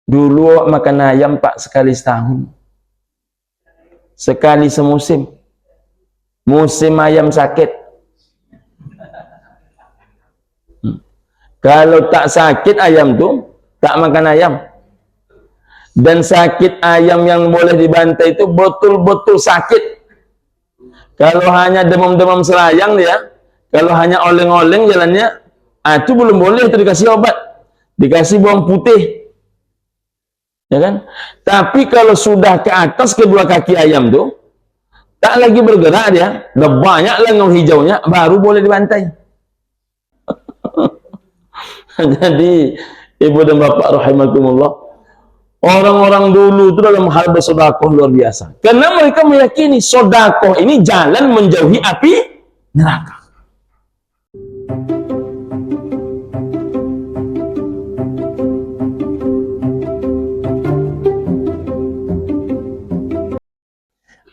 Dulu awak makan ayam pak sekali setahun, sekali semusim. Musim ayam sakit. Kalau tak sakit ayam tu tak makan ayam. Dan sakit ayam yang boleh dibantai itu betul-betul sakit. Kalau hanya demam-demam selayang dia, kalau hanya oleng-oleng jalannya, itu belum boleh itu dikasih obat, dikasih bawang putih, ya kan? Tapi kalau sudah ke atas kedua kaki ayam tuh tak lagi bergerak dia, udah banyak lengan hijaunya, baru boleh dibantai. Jadi ibu dan bapak rahimakumullah, orang-orang dulu itu dalam hal bersedekah luar biasa, karena mereka meyakini sedekah ini jalan menjauhi api neraka.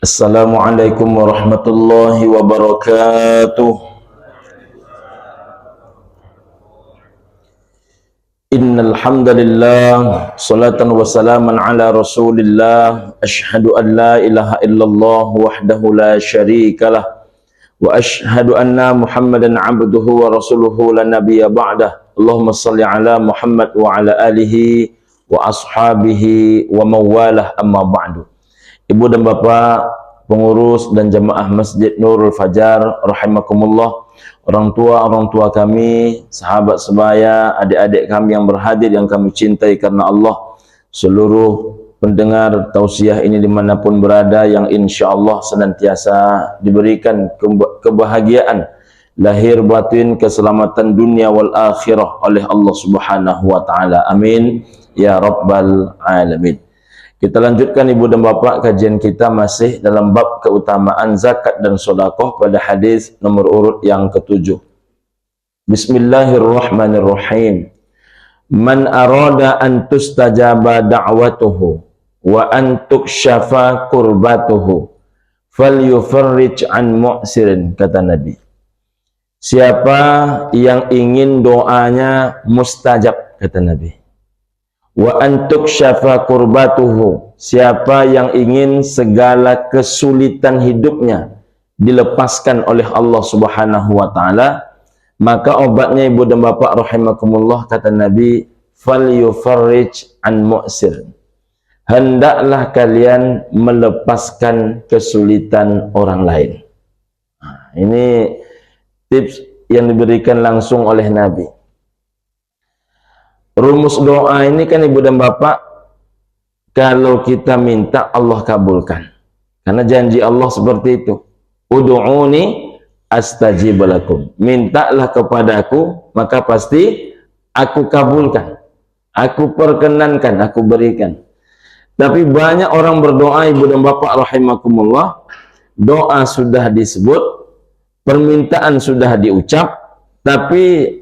Assalamualaikum warahmatullahi wabarakatuh. Innal hamdalillah, salatan wa salaman ala Rasulillah. Asyhadu an la ilaha illallah wahdahu la syarikalah, wa asyhadu anna Muhammadan abduhu wa rasuluhu la nabiyya ba'dah. Allahumma salli ala Muhammad wa ala alihi wa ashabihi wa mawalah, amma ba'du. Ibu dan bapak pengurus dan jamaah Masjid Nurul Fajar rahimakumullah, orang tua kami, sahabat sebaya, adik-adik kami yang berhadir yang kami cintai karena Allah, seluruh pendengar tausiah ini dimanapun berada yang insya Allah senantiasa diberikan kebahagiaan lahir batin, keselamatan dunia wal akhirah oleh Allah Subhanahu wa taala. Amin ya rabbal alamin. Kita lanjutkan ibu dan bapak kajian kita masih dalam bab keutamaan zakat dan sedekah pada hadis nomor urut yang ke-7. Bismillahirrahmanirrahim. Man arada an tustajaba da'watuhu wa an tukshafa kurbatuhu falyufarrij an mu'sirin, kata Nabi. Siapa yang ingin doanya mustajab, kata Nabi. Wa antuk syafa kurbatuhu, siapa yang ingin segala kesulitan hidupnya dilepaskan oleh Allah Subhanahu wa taala, maka obatnya ibu dan bapak rahimakumullah, kata Nabi, falyufarrij an mu'sir, hendaklah kalian melepaskan kesulitan orang lain. Ini tips yang diberikan langsung oleh Nabi. Rumus doa ini kan ibu dan bapak, kalau kita minta Allah kabulkan, karena janji Allah seperti itu. Ud'uni astajib lakum, mintalah kepadaku maka pasti aku kabulkan, aku perkenankan, aku berikan. Tapi banyak orang berdoa ibu dan bapak rahimakumullah, doa sudah disebut, permintaan sudah diucap, tapi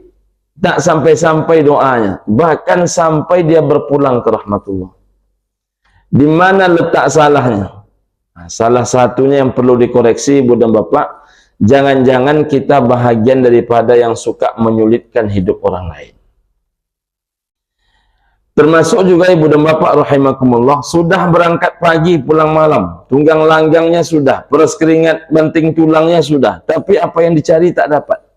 tak sampai-sampai doanya, bahkan sampai dia berpulang ke rahmatullah. Di mana letak salahnya? Nah, salah satunya yang perlu dikoreksi ibu dan bapak, jangan-jangan kita bahagian daripada yang suka menyulitkan hidup orang lain. Termasuk juga ibu dan bapak rahimakumullah, sudah berangkat pagi pulang malam, tunggang langgangnya sudah, peras keringat banting tulangnya sudah, tapi apa yang dicari tak dapat.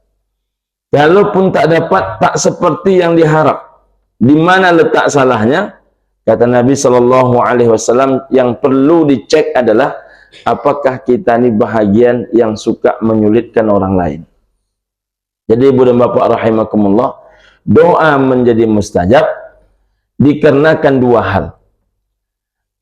Kalaupun tak dapat, tak seperti yang diharap. Di mana letak salahnya? Kata Nabi SAW, yang perlu dicek adalah apakah kita ini bahagian yang suka menyulitkan orang lain. Jadi ibu dan bapak rahimakumullah, doa menjadi mustajab dikarenakan dua hal.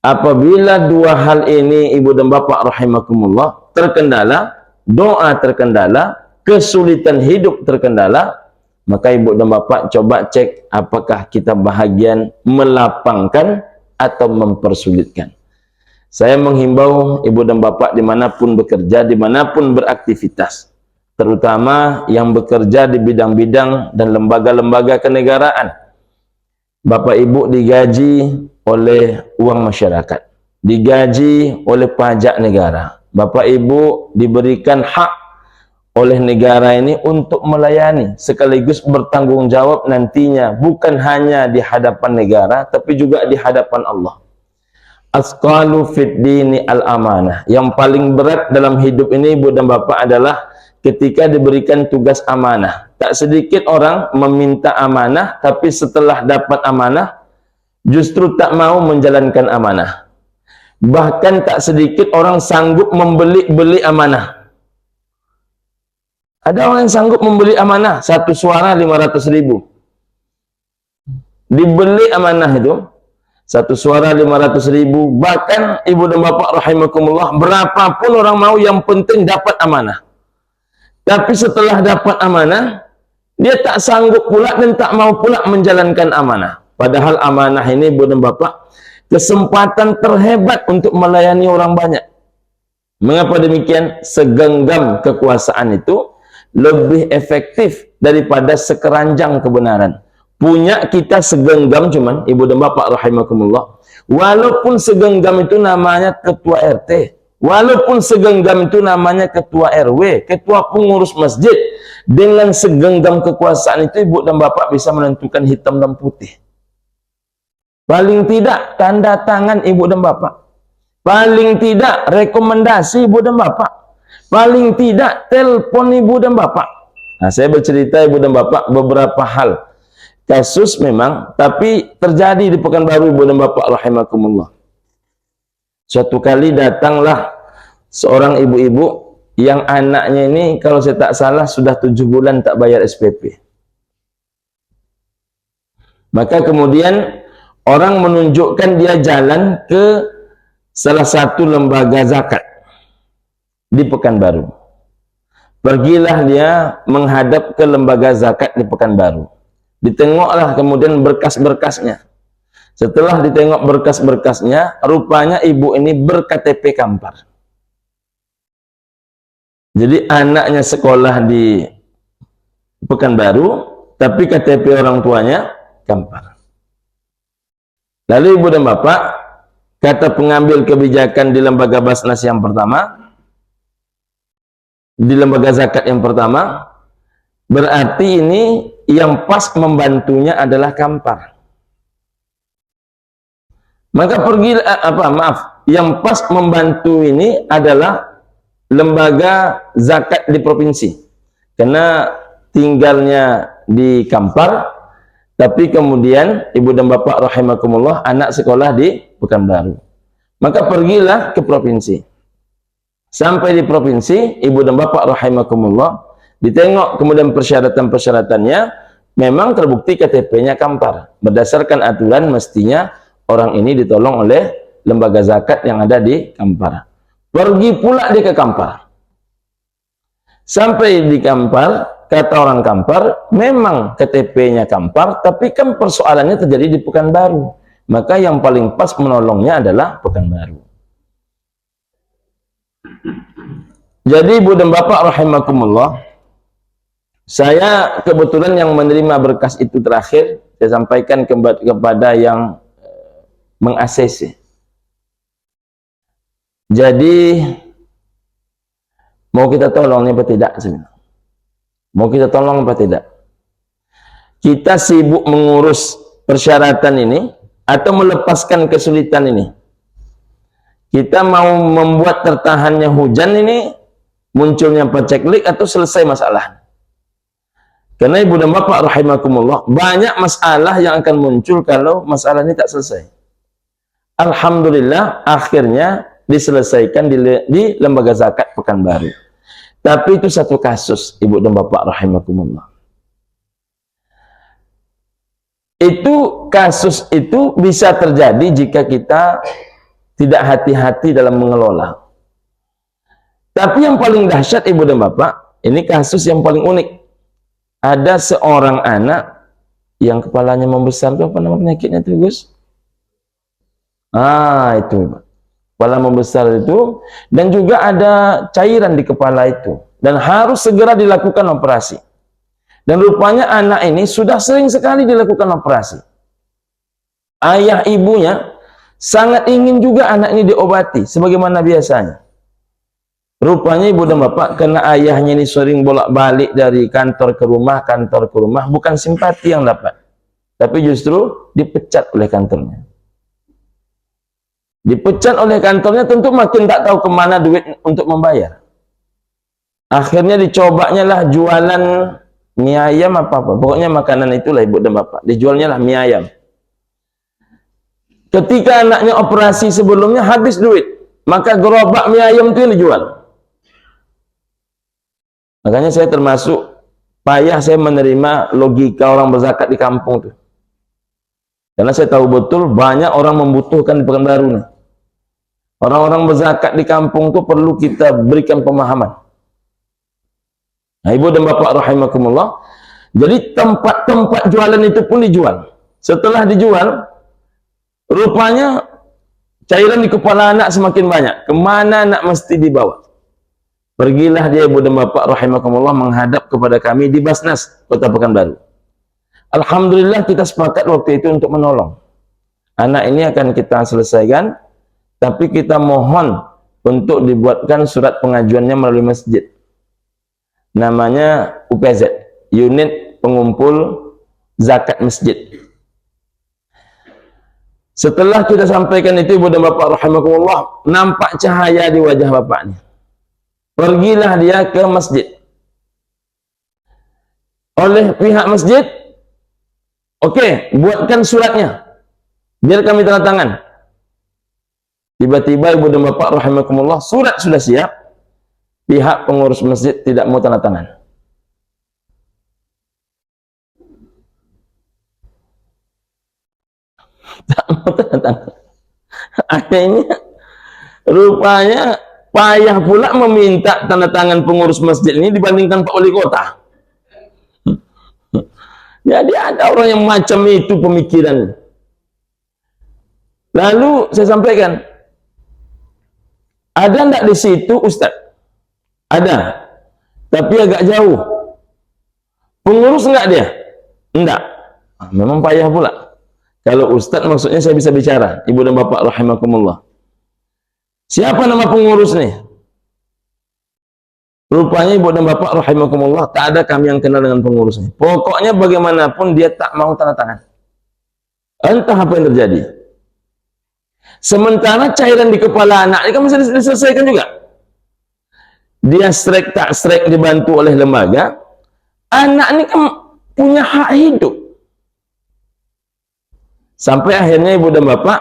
Apabila dua hal ini ibu dan bapak rahimakumullah terkendala, doa terkendala, kesulitan hidup terkendala, maka ibu dan bapak coba cek apakah kita bahagian melapangkan atau mempersulitkan. Saya menghimbau ibu dan bapak dimanapun bekerja, dimanapun beraktivitas, terutama yang bekerja di bidang-bidang dan lembaga-lembaga kenegaraan. Bapak ibu digaji oleh uang masyarakat, digaji oleh pajak negara. Bapak ibu diberikan hak oleh negara ini untuk melayani sekaligus bertanggung jawab nantinya, bukan hanya di hadapan negara tapi juga di hadapan Allah. Asqalu fid dini al-amanah. Yang paling berat dalam hidup ini, Ibu dan Bapak, adalah ketika diberikan tugas amanah. Tak sedikit orang meminta amanah, tapi setelah dapat amanah justru tak mau menjalankan amanah. Bahkan tak sedikit orang sanggup membeli amanah. Ada orang yang sanggup membeli amanah, satu suara 500.000. Dibeli amanah itu, satu suara 500.000. Bahkan Ibu dan Bapak rahimakumullah, berapapun orang mau, yang penting dapat amanah. Tapi setelah dapat amanah, dia tak sanggup pula dan tak mau pula menjalankan amanah. Padahal amanah ini, Ibu dan Bapak, kesempatan terhebat untuk melayani orang banyak. Mengapa demikian? Segenggam kekuasaan itu lebih efektif daripada sekeranjang kebenaran. Punya kita segenggam cuman, Ibu dan Bapak rahimakumullah, walaupun segenggam itu namanya ketua RT, walaupun segenggam itu namanya ketua RW, ketua pengurus masjid, dengan segenggam kekuasaan itu Ibu dan Bapak bisa menentukan hitam dan putih. Paling tidak tanda tangan Ibu dan Bapak, paling tidak rekomendasi Ibu dan Bapak, paling tidak telepon Ibu dan Bapak. Nah, saya bercerita Ibu dan Bapak beberapa hal kasus memang, tapi terjadi di Pekanbaru, Ibu dan Bapak rahimakumullah. Suatu kali datanglah seorang ibu-ibu yang anaknya ini, kalau saya tak salah, sudah 7 bulan tak bayar SPP. Maka kemudian orang menunjukkan dia jalan ke salah satu lembaga zakat di Pekanbaru. Pergilah dia menghadap ke lembaga zakat di Pekanbaru. Ditengoklah kemudian berkas-berkasnya. Setelah ditengok berkas-berkasnya, rupanya ibu ini ber-KTP Kampar. Jadi anaknya sekolah di Pekanbaru, tapi KTP orang tuanya Kampar. Lalu Ibu dan Bapak, kata pengambil kebijakan di lembaga Basnas yang pertama, di lembaga zakat yang pertama, berarti ini yang pas membantunya adalah Kampar. Maka pergi yang pas membantu ini adalah lembaga zakat di provinsi. Karena tinggalnya di Kampar, tapi kemudian Ibu dan Bapak rahimakumullah anak sekolah di Pekanbaru. Maka pergilah ke provinsi. Sampai di provinsi, Ibu dan Bapak rahimakumullah, ditengok kemudian persyaratan-persyaratannya, memang terbukti KTP-nya Kampar. Berdasarkan aturan mestinya orang ini ditolong oleh lembaga zakat yang ada di Kampar. Pergi pula dia ke Kampar. Sampai di Kampar, kata orang Kampar, memang KTP-nya Kampar, tapi kan persoalannya terjadi di Pekanbaru. Maka yang paling pas menolongnya adalah Pekanbaru. Jadi Ibu dan Bapak rahimakumullah, saya kebetulan yang menerima berkas itu terakhir, saya sampaikan kepada yang meng-ACC. Jadi mau kita tolongnya apa tidak sebenarnya? Mau kita tolong apa tidak? Kita sibuk mengurus persyaratan ini atau melepaskan kesulitan ini? Kita mau membuat tertahannya hujan ini, munculnya paceklik, atau selesai masalah? Karena Ibu dan Bapak rahimakumullah, banyak masalah yang akan muncul kalau masalah ini tak selesai. Alhamdulillah akhirnya diselesaikan di lembaga zakat Pekanbaru. Tapi itu satu kasus, Ibu dan Bapak rahimakumullah. Itu kasus itu bisa terjadi jika kita tidak hati-hati dalam mengelola. Tapi yang paling dahsyat Ibu dan Bapak, ini kasus yang paling unik. Ada seorang anak yang kepalanya membesar, itu apa nama penyakitnya itu, Gus? Itu kepala membesar itu, dan juga ada cairan di kepala itu, dan harus segera dilakukan operasi. Dan rupanya anak ini sudah sering sekali dilakukan operasi. Ayah ibunya sangat ingin juga anak ini diobati sebagaimana biasanya. Rupanya ibu dan bapak, karena ayahnya ini sering bolak-balik dari kantor ke rumah, bukan simpati yang dapat, tapi justru dipecat oleh kantornya. Dipecat oleh kantornya, tentu makin tak tahu kemana duit untuk membayar. Akhirnya dicobanya lah jualan mie ayam apa-apa. Pokoknya makanan itulah ibu dan bapak. Dijualnya lah mie ayam. Ketika anaknya operasi sebelumnya habis duit, maka gerobak mie ayam itu yang dijual. Makanya saya termasuk payah saya menerima logika orang berzakat di kampung tuh. Karena saya tahu betul banyak orang membutuhkan di Pekanbaru nih. Orang-orang berzakat di kampung tuh perlu kita berikan pemahaman. Nah, ibu dan bapak rahimakumullah, jadi tempat-tempat jualan itu pun dijual. Setelah dijual, rupanya cairan di kepala anak semakin banyak. Kemana anak mesti dibawa? Pergilah dia ibu dan bapak rahimakumullah menghadap kepada kami di Basnas Kota Pekanbaru. Alhamdulillah kita sepakat waktu itu untuk menolong. Anak ini akan kita selesaikan, tapi kita mohon untuk dibuatkan surat pengajuannya melalui masjid. Namanya UPZ, Unit Pengumpul Zakat Masjid. Setelah kita sampaikan itu ibu dan bapak rahimakumullah, nampak cahaya di wajah bapaknya. Pergilah dia ke masjid. Oleh pihak masjid, oke, buatkan suratnya. Biar kami tanda tangan. Tiba-tiba ibu dan bapak rahimakumullah, surat sudah siap. Pihak pengurus masjid tidak mau tanda tangan. Tak mau tanda tangan. Akhirnya, rupanya payah pula meminta tanda tangan pengurus masjid ini dibandingkan Pak Wali Kota. Jadi ada orang yang macam itu pemikiran. Lalu saya sampaikan, ada enggak di situ Ustaz? Ada, tapi agak jauh. Pengurus enggak dia? Enggak. Memang payah pula. Kalau Ustaz maksudnya saya bisa bicara, ibu dan bapak rahimakumullah. Siapa nama pengurus nih? Rupanya ibu dan bapak rahimakumullah, tak ada kami yang kenal dengan pengurusnya. Pokoknya bagaimanapun dia tak mau tanda tangan. Entah apa yang terjadi. Sementara cairan di kepala anak ini kan bisa diselesaikan juga. Dia strek tak strek dibantu oleh lembaga. Anak ini kan punya hak hidup. Sampai akhirnya ibu dan bapak,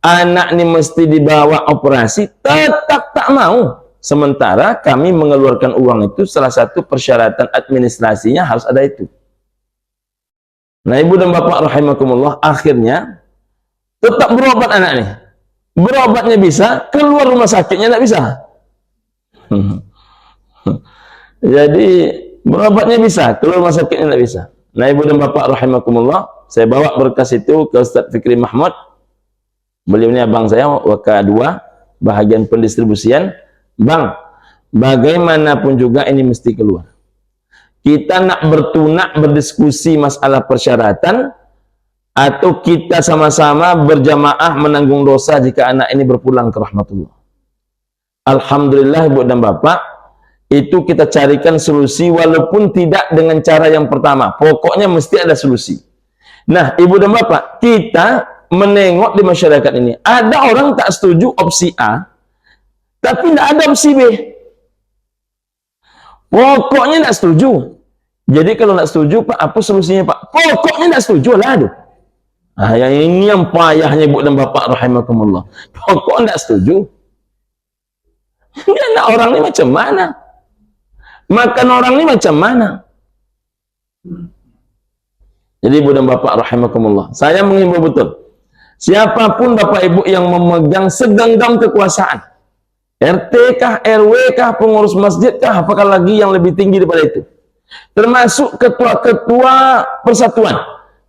anak ini mesti dibawa operasi, tetap tak mau. Sementara kami mengeluarkan uang itu, salah satu persyaratan administrasinya harus ada itu. Nah ibu dan bapak rahimakumullah, akhirnya tetap berobat anak ini. Berobatnya bisa, keluar rumah sakitnya tidak bisa. Jadi berobatnya bisa, keluar rumah sakitnya tidak bisa. Nah ibu dan bapak rahimakumullah, saya bawa berkas itu ke Ustaz Fikri Mahmud. Beliau ini abang saya, WK2, bahagian pendistribusian. Bang, bagaimanapun juga ini mesti keluar. Kita nak bertunak, berdiskusi masalah persyaratan, atau kita sama-sama berjamaah menanggung dosa jika anak ini berpulang ke rahmatullah. Alhamdulillah ibu dan bapak, itu kita carikan solusi walaupun tidak dengan cara yang pertama. Pokoknya mesti ada solusi. Nah ibu dan bapak, kita menengok di masyarakat ini, ada orang tak setuju opsi A, tapi tidak ada opsi B. Pokoknya tidak setuju. Jadi kalau tidak setuju, Pak, apa solusinya, Pak? Pokoknya tidak setuju lah, aduh. Nah, yang ini yang payahnya ibu dan bapak rahimakumullah. Pokoknya tidak setuju. Ini anak orang ini macam mana? Makan orang ini macam mana? Jadi ibu dan bapak rahimakumullah, saya menghimbau betul. Siapapun bapak ibu yang memegang segenggam kekuasaan, RT kah, RW kah, pengurus masjid kah, apakah lagi yang lebih tinggi daripada itu, termasuk ketua-ketua persatuan,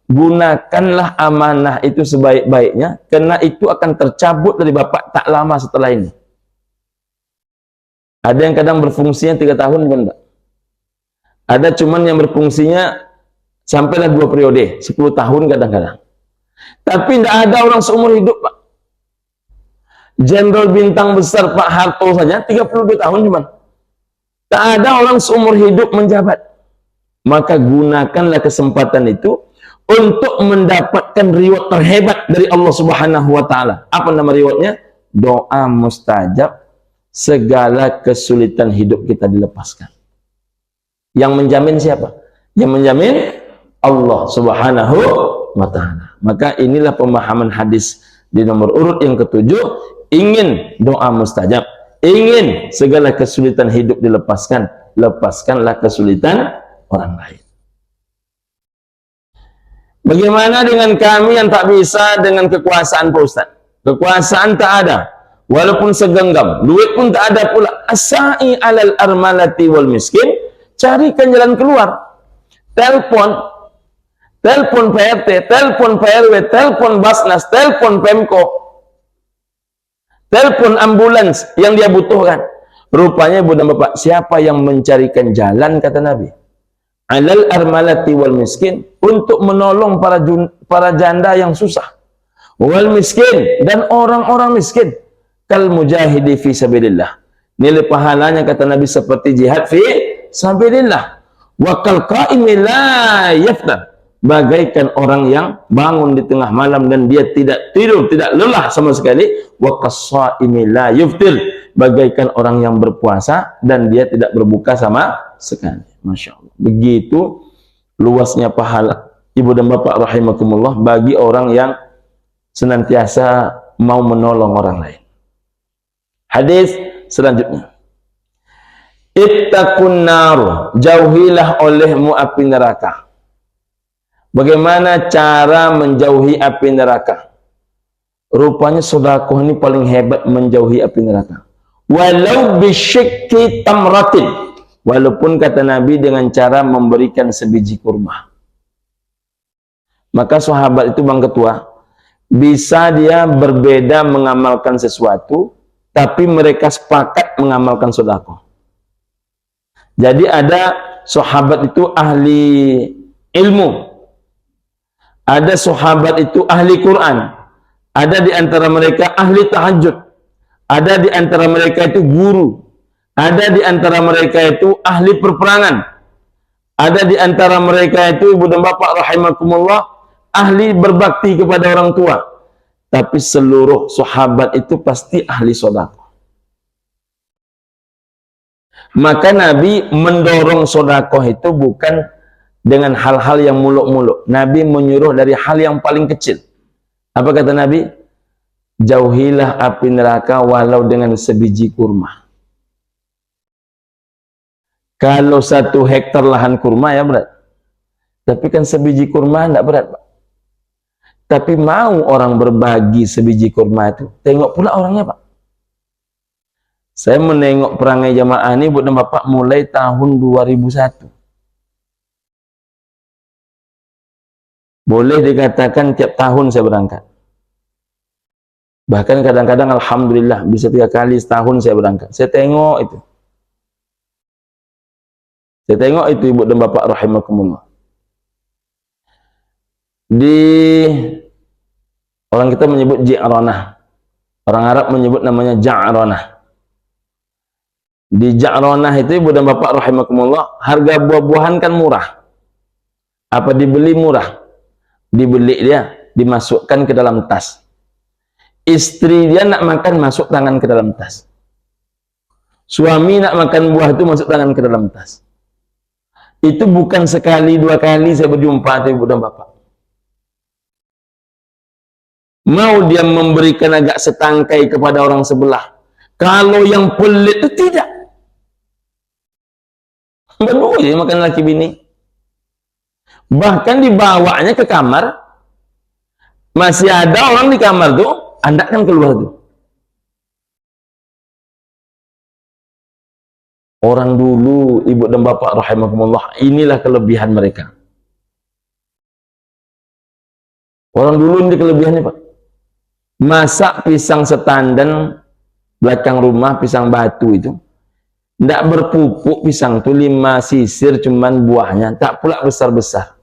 gunakanlah amanah itu sebaik-baiknya, karena itu akan tercabut dari bapak tak lama setelah ini. Ada yang kadang berfungsinya 3 tahun, bukan, Pak? Ada cuman yang berfungsinya sampailah 2 periode, 10 tahun kadang-kadang. Tapi tidak ada orang seumur hidup, Pak. Jenderal bintang besar Pak Harto saja 32 tahun cuman. Tak ada orang seumur hidup menjabat. Maka gunakanlah kesempatan itu untuk mendapatkan reward terhebat dari Allah Subhanahu wa taala. Apa nama rewardnya? Doa mustajab, segala kesulitan hidup kita dilepaskan. Yang menjamin siapa? Yang menjamin Allah Subhanahu wa taala. Maka inilah pemahaman hadis di nomor urut yang ketujuh. Ingin doa mustajab, ingin segala kesulitan hidup dilepaskan, lepaskanlah kesulitan orang lain. Bagaimana dengan kami yang tak bisa dengan kekuasaan Pak Ustaz? Kekuasaan tak ada, walaupun segenggam, duit pun tak ada pula. Asai alal armalati wal miskin, carikan jalan keluar. Telepon PRT, telepon PRW, telepon Basnas, telepon Pemko, telepon ambulans yang dia butuhkan. Rupanya Ibu dan Bapak, siapa yang mencarikan jalan, kata Nabi, alal armalati wal miskin, untuk menolong para janda yang susah, wal miskin, dan orang-orang miskin, kal mujahidi fi sabilillah, nilai pahalanya kata Nabi seperti jihad fi sabilillah, wa kal qaimi la yaftar, bagaikan orang yang bangun di tengah malam dan dia tidak tidur, tidak lelah sama sekali, wa qasaimi la yuftir, bagaikan orang yang berpuasa dan dia tidak berbuka sama sekali. Masya Allah. Begitu luasnya pahala Ibu dan Bapak rahimakumullah bagi orang yang senantiasa mau menolong orang lain. Hadis selanjutnya, ittaqun nar, jauhilah olehmu api neraka. Bagaimana cara menjauhi api neraka? Rupanya sedekah ini paling hebat menjauhi api neraka. Walau bisyikki tamratin, walaupun kata Nabi dengan cara memberikan sebiji kurma. Maka sahabat itu Bang Ketua, bisa dia berbeda mengamalkan sesuatu, tapi mereka sepakat mengamalkan sedekah. Jadi ada sahabat itu ahli ilmu, ada sahabat itu ahli Quran, ada di antara mereka ahli tahajud, ada di antara mereka itu guru, ada di antara mereka itu ahli perperangan, ada di antara mereka itu Ibu dan Bapak rahimakumullah ahli berbakti kepada orang tua. Tapi seluruh sahabat itu pasti ahli sedekah. Maka Nabi mendorong sedekah itu bukan dengan hal-hal yang muluk-muluk. Nabi menyuruh dari hal yang paling kecil. Apa kata Nabi? Jauhilah api neraka walau dengan sebiji kurma. Kalau 1 hektar lahan kurma ya berat. Tapi kan sebiji kurma tidak berat, Pak. Tapi mau orang berbagi sebiji kurma itu. Tengok pula orangnya, Pak. Saya menengok perangai jamaah ini Ibu dan Bapak mulai tahun 2001. Boleh dikatakan tiap tahun saya berangkat. Bahkan kadang-kadang alhamdulillah bisa 3 kali setahun saya berangkat. Saya tengok itu. Saya tengok itu Ibu dan Bapak rahimakumullah. Di orang kita menyebut Ja'ranah. Orang Arab menyebut namanya Ja'ranah. Di Ja'ranah itu Ibu dan Bapak rahimakumullah, harga buah-buahan kan murah. Apa dibeli murah? Dibeli dia, dimasukkan ke dalam tas. Istri dia nak makan, masuk tangan ke dalam tas. Suami nak makan buah itu masuk tangan ke dalam tas. Itu bukan sekali 2 kali saya berjumpa Ibu dan Bapak. Mau dia memberikan agak setangkai kepada orang sebelah. Kalau yang pelit itu tidak. Berdua ya makan laki bini. Bahkan dibawanya ke kamar, masih ada orang di kamar tuh, Anda kan keluar tuh. Orang dulu Ibu dan Bapak rahimakumullah, inilah kelebihan mereka. Orang dulu ini kelebihannya, Pak. Masak pisang setandan belakang rumah, pisang batu itu. Tidak berpupuk pisang itu, 5 sisir cuman buahnya, tak pula besar-besar.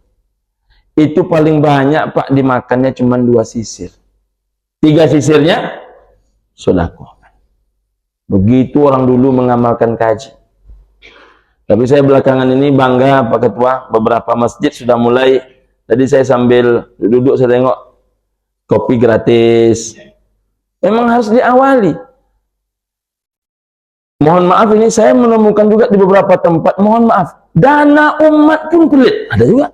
Itu paling banyak Pak dimakannya cuman 2 sisir. 3 sisirnya sedekah. Begitu orang dulu mengamalkan kaji. Tapi saya belakangan ini bangga Pak Ketua, beberapa masjid sudah mulai. Tadi saya sambil duduk saya tengok kopi gratis. Memang harus diawali. Mohon maaf, ini saya menemukan juga di beberapa tempat, mohon maaf, dana umat pun pelit. Ada juga.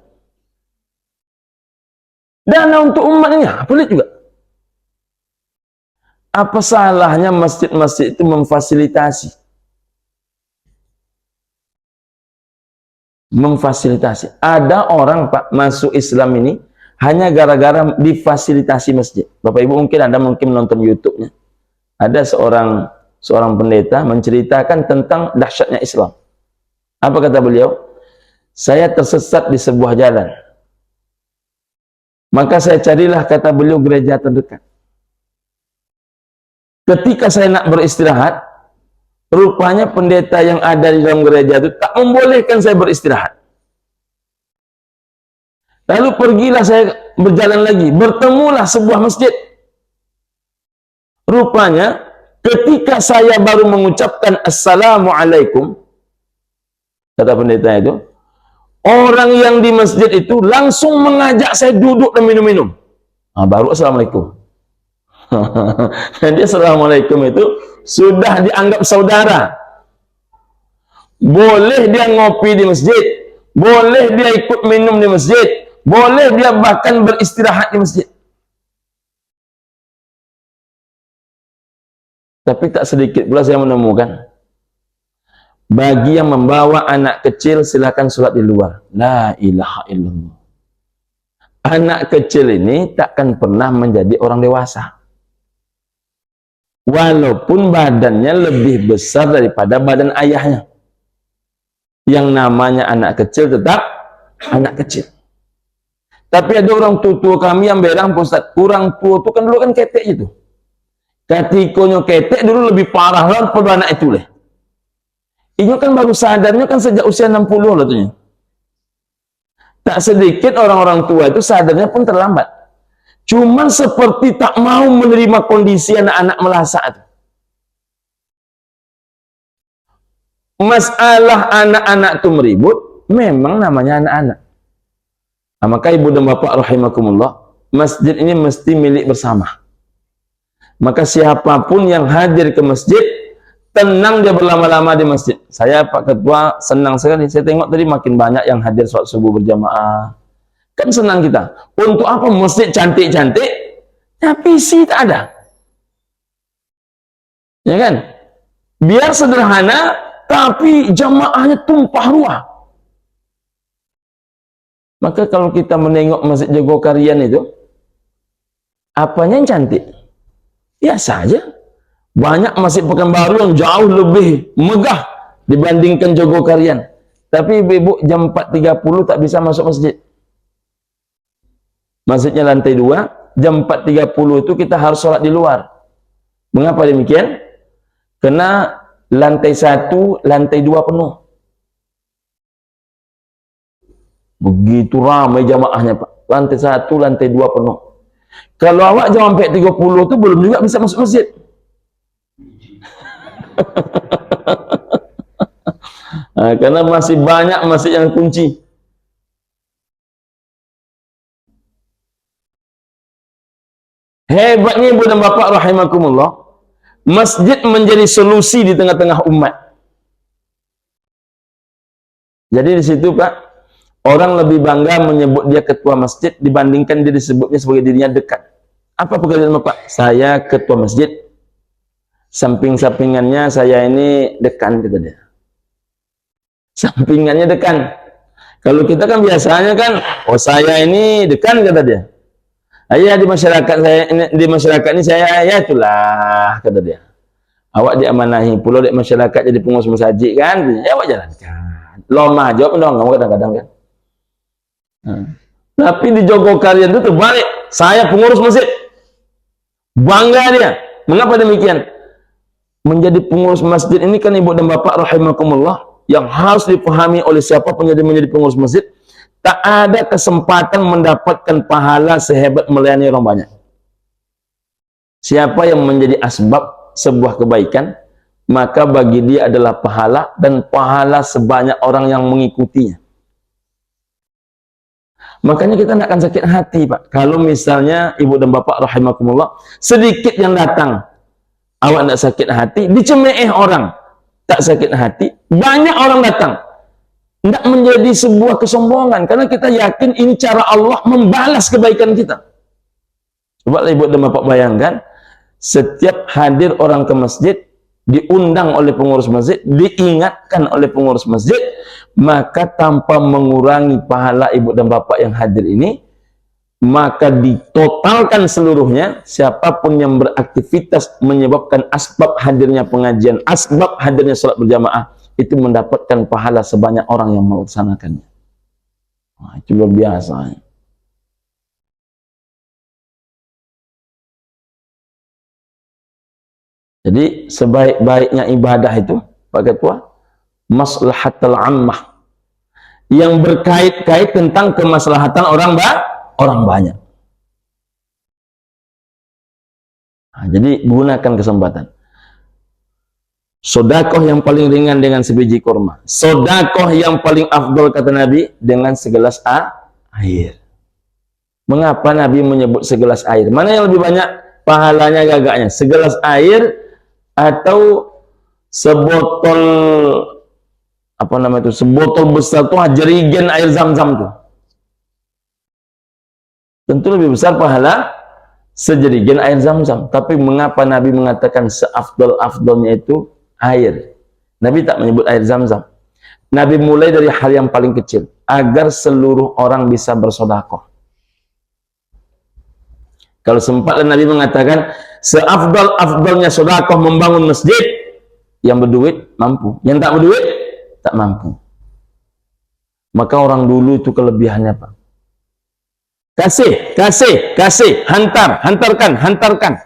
Dana untuk umat ini pelit juga. Apa salahnya masjid-masjid itu memfasilitasi? Memfasilitasi. Ada orang Pak masuk Islam ini hanya gara-gara difasilitasi masjid. Bapak Ibu mungkin Anda mungkin menonton YouTube-nya. Ada seorang pendeta menceritakan tentang dahsyatnya Islam. Apa kata beliau? Saya tersesat di sebuah jalan. Maka saya carilah, kata beliau, gereja terdekat. Ketika saya nak beristirahat, rupanya pendeta yang ada di dalam gereja itu tak membolehkan saya beristirahat. Lalu pergilah saya berjalan lagi, bertemulah sebuah masjid. Rupanya ketika saya baru mengucapkan Assalamualaikum, kata pendeta itu, orang yang di masjid itu langsung mengajak saya duduk dan minum-minum. Baru Assalamualaikum. Jadi Assalamualaikum itu sudah dianggap saudara. Boleh dia ngopi di masjid, boleh dia ikut minum di masjid, boleh dia bahkan beristirahat di masjid. Tapi tak sedikit pula saya menemukan, bagi yang membawa anak kecil silakan sholat di luar. La ilaha illallah. Anak kecil ini takkan pernah menjadi orang dewasa. Walaupun badannya lebih besar daripada badan ayahnya. Yang namanya anak kecil tetap anak kecil. Tapi ada orang tua kami yang berang, Ustaz, kurang tua itu kan dulu kan ketek itu. Katikonya ketek dulu lebih parah lah pada anak itu leh. Ini kan baru sadarnya kan sejak usia 60 lah tuh. Tak sedikit orang-orang tua itu sadarnya pun terlambat. Cuman seperti tak mau menerima kondisi anak-anak melasa itu. Masalah anak-anak itu meribut, memang namanya anak-anak. Maka ibu dan bapak rahimakumullah, masjid ini mesti milik bersama. Maka siapapun yang hadir ke masjid, tenang dia berlama-lama di masjid. Saya Pak Ketua senang sekali. Saya tengok tadi makin banyak yang hadir sholat subuh berjamaah. Kan senang kita. Untuk apa masjid cantik-cantik, tapi isi tak ada. Ya kan? Biar sederhana, tapi jamaahnya tumpah ruah. Maka kalau kita menengok Masjid Jogokarian itu, apanya yang cantik? Biasa aja. Banyak masjid Pekanbaru yang jauh lebih megah dibandingkan Jogokarian. Tapi ibu-ibu jam 4.30 tak bisa masuk masjid. Masjidnya lantai 2, jam 4.30 itu kita harus sholat di luar. Mengapa demikian? Karena lantai 1, lantai 2 penuh. Begitu ramai jamaahnya Pak. Lantai 1, lantai 2 penuh. Kalau awak jam 4.30 itu belum juga bisa masuk masjid. Karena masih banyak masjid yang kunci. Hebatnya ibu dan bapak rahimakumullah, masjid menjadi solusi di tengah-tengah umat. Jadi di situ Pak, orang lebih bangga menyebut dia ketua masjid dibandingkan dia disebutnya sebagai dirinya dekat. Apa pekerjaan bapak? Saya ketua masjid. Samping-sampingannya saya ini dekan, kata dia. Sampingannya dekan. Kalau kita kan biasanya kan, oh saya ini dekan, kata dia. Ya di masyarakat ini saya ya itulah, kata dia. Awak diamanahi pulau di masyarakat jadi pengurus masjid kan, ya awak jalankan. Lomah jawab dong, kamu kadang-kadang kan. Tapi di Jogokarian itu terbalik. Saya pengurus masjid. Bangga dia. Mengapa demikian? Menjadi pengurus masjid ini kan ibu dan bapak rahimakumullah, yang harus dipahami oleh siapa pun menjadi pengurus masjid, tak ada kesempatan mendapatkan pahala sehebat melayani orang banyak. Siapa yang menjadi asbab sebuah kebaikan, maka bagi dia adalah pahala, dan pahala sebanyak orang yang mengikutinya. Makanya kita tidak akan sakit hati, Pak. Kalau misalnya ibu dan bapak rahimakumullah, sedikit yang datang, awak tidak sakit hati, dicemooh orang, tak sakit hati, banyak orang datang, tidak menjadi sebuah kesombongan, karena kita yakin ini cara Allah membalas kebaikan kita. Coba ibu dan bapak bayangkan, setiap hadir orang ke masjid, diundang oleh pengurus masjid, diingatkan oleh pengurus masjid, maka tanpa mengurangi pahala ibu dan bapak yang hadir ini, maka ditotalkan seluruhnya. Siapapun yang beraktivitas menyebabkan asbab hadirnya pengajian, asbab hadirnya salat berjamaah, itu mendapatkan pahala sebanyak orang yang melaksanakannya. Nah, itu luar biasa. Jadi sebaik-baiknya ibadah itu, Pak Ketua, maslahatul ammah, yang berkait-kait tentang kemaslahatan orang banyak. Nah, jadi gunakan kesempatan. Sodakoh yang paling ringan dengan sebiji kurma. Sodakoh yang paling afdol kata Nabi dengan segelas air. Mengapa Nabi menyebut segelas air? Mana yang lebih banyak pahalanya gagaknya? Segelas air atau sebotol apa namanya itu? Sebotol besar tuh jerigen air zam-zam tuh. Tentu lebih besar pahala sejerigen air zam-zam. Tapi mengapa Nabi mengatakan seafdol-afdolnya itu air? Nabi tak menyebut air zam-zam. Nabi mulai dari hal yang paling kecil, agar seluruh orang bisa bersodakoh. Kalau sempat Nabi mengatakan seafdol-afdolnya sodakoh membangun masjid, yang berduit mampu, yang tak berduit tak mampu. Maka orang dulu itu kelebihannya, Pak. Kasih, hantarkan.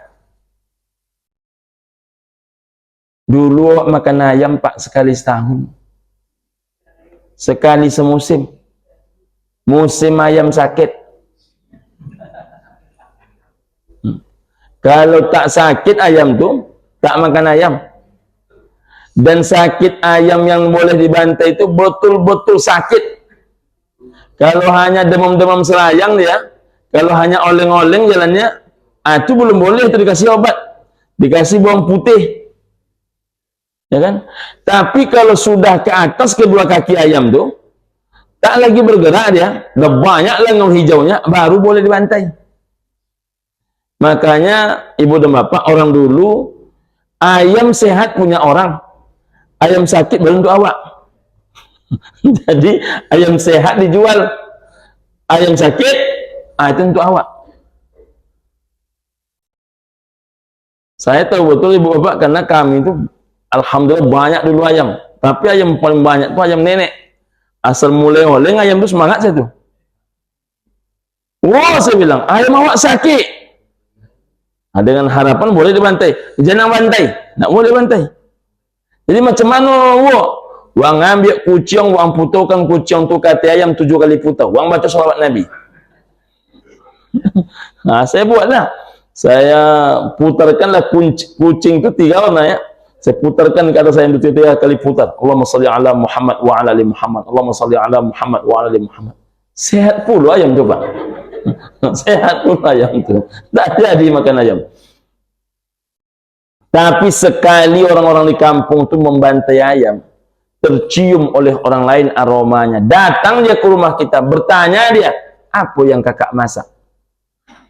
Dulu makan ayam, Pak, sekali setahun, sekali semusim. Musim ayam sakit. Kalau tak sakit ayam tuh tak makan ayam. Dan sakit ayam yang boleh dibantai itu betul-betul sakit. Kalau hanya demam-demam selayang dia, kalau hanya oleng-oleng jalannya, itu belum boleh, itu dikasih obat, dikasih bawang putih, ya kan? Tapi kalau sudah ke atas kedua kaki ayam tuh, tak lagi bergerak dia, udah banyak lengan hijaunya, baru boleh dibantai. Makanya ibu dan bapak, orang dulu ayam sehat punya orang, ayam sakit baru untuk awak. Jadi ayam sehat dijual, ayam sakit itu untuk awak. Saya tahu betul ibu bapak, karena kami itu alhamdulillah banyak dulu ayam, tapi ayam paling banyak itu ayam nenek. Asal mulai oleng ayam itu semangat saya tuh. Wah, saya bilang ayam awak sakit. Nah, dengan harapan boleh dibantai, jangan bantai, nak boleh bantai. Jadi macam mana wang ambil kucing, wang putukan kucing tu kata ayam 7 kali putar, wang baca salawat Nabi. Nah, saya buatlah, saya putarkanlah kucing itu 3 warna ya. Saya putarkan ke atas ayam itu 3 kali putar. Allahumma salli ala Muhammad wa ala ali Muhammad. Allahumma salli ala Muhammad wa ala ali Muhammad. Sehat pula ayam coba. Sehat pun ayam itu, tak jadi makan ayam. Tapi sekali orang-orang di kampung itu membantai ayam, tercium oleh orang lain aromanya, datang dia ke rumah kita, bertanya dia, apa yang kakak masak?